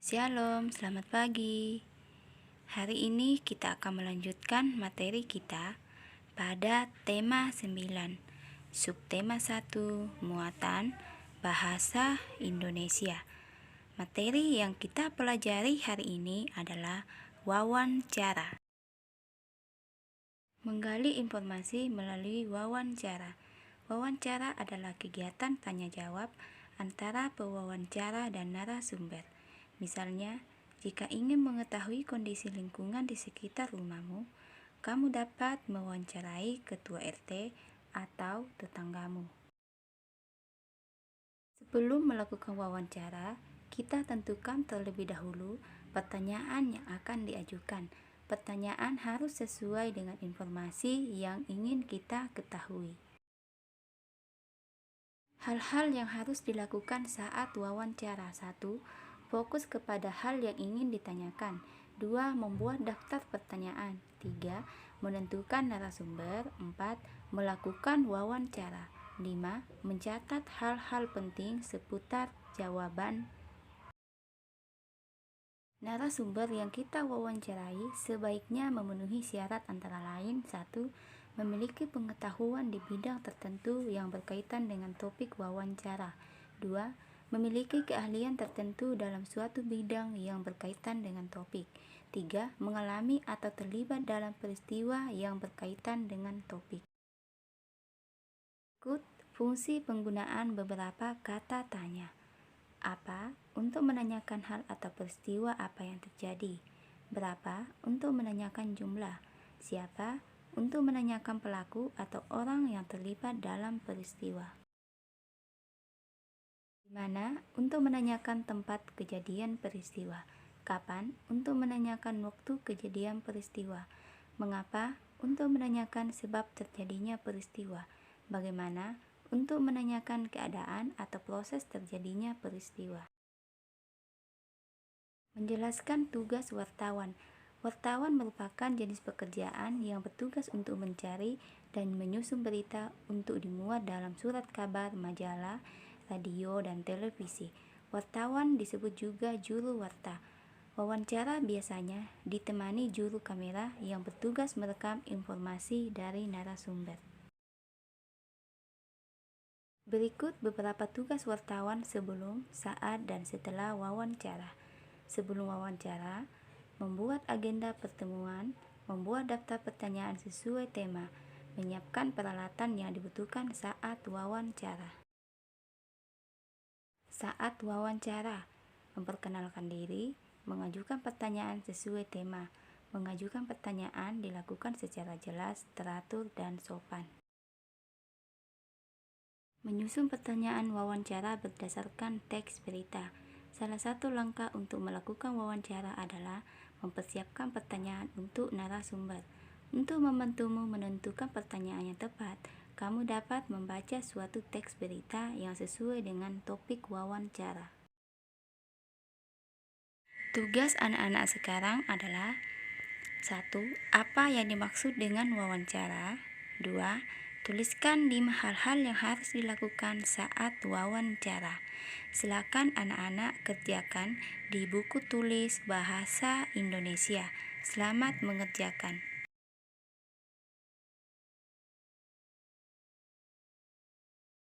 Shalom, selamat pagi. Hari ini kita akan melanjutkan materi kita pada tema 9, subtema 1, muatan bahasa Indonesia. Materi yang kita pelajari hari ini adalah wawancara. Menggali informasi melalui wawancara. Wawancara adalah kegiatan tanya jawab antara pewawancara dan narasumber. Misalnya, jika ingin mengetahui kondisi lingkungan di sekitar rumahmu, kamu dapat mewawancarai ketua RT atau tetanggamu. Sebelum melakukan wawancara, kita tentukan terlebih dahulu pertanyaan yang akan diajukan. Pertanyaan harus sesuai dengan informasi yang ingin kita ketahui. Hal-hal yang harus dilakukan saat wawancara. 1. Fokus kepada hal yang ingin ditanyakan. 2. Membuat daftar pertanyaan. 3. Menentukan narasumber. 4. Melakukan wawancara. 5. Mencatat hal-hal penting seputar jawaban narasumber yang kita wawancarai. Sebaiknya memenuhi syarat antara lain: 1. Memiliki pengetahuan di bidang tertentu yang berkaitan dengan topik wawancara. 2. Memiliki keahlian tertentu dalam suatu bidang yang berkaitan dengan topik. 3. Mengalami atau terlibat dalam peristiwa yang berkaitan dengan topik. Berikut fungsi penggunaan beberapa kata tanya. Apa? Untuk menanyakan hal atau peristiwa apa yang terjadi. Berapa? Untuk menanyakan jumlah. Siapa? Untuk menanyakan pelaku atau orang yang terlibat dalam peristiwa. Di mana? Untuk menanyakan tempat kejadian peristiwa. Kapan? Untuk menanyakan waktu kejadian peristiwa. Mengapa? Untuk menanyakan sebab terjadinya peristiwa. Bagaimana? Untuk menanyakan keadaan atau proses terjadinya peristiwa. Menjelaskan tugas wartawan. Wartawan merupakan jenis pekerjaan yang bertugas untuk mencari dan menyusun berita untuk dimuat dalam surat kabar, majalah, radio, dan televisi. Wartawan disebut juga juru warta. Wawancara biasanya ditemani juru kamera yang bertugas merekam informasi dari narasumber. Berikut beberapa tugas wartawan sebelum, saat, dan setelah wawancara. Sebelum wawancara, membuat agenda pertemuan, membuat daftar pertanyaan sesuai tema, menyiapkan peralatan yang dibutuhkan saat wawancara. Saat wawancara, memperkenalkan diri, mengajukan pertanyaan sesuai tema. Mengajukan pertanyaan dilakukan secara jelas, teratur, dan sopan. Menyusun pertanyaan wawancara berdasarkan teks berita. Salah satu langkah untuk melakukan wawancara adalah mempersiapkan pertanyaan untuk narasumber. Untuk membantumu menentukan pertanyaan yang tepat, kamu dapat membaca suatu teks berita yang sesuai dengan topik wawancara. Tugas anak-anak sekarang adalah: 1. Apa yang dimaksud dengan wawancara? 2. Tuliskan 5 hal-hal yang harus dilakukan saat wawancara. Silakan anak-anak kerjakan di buku tulis bahasa Indonesia. Selamat mengerjakan.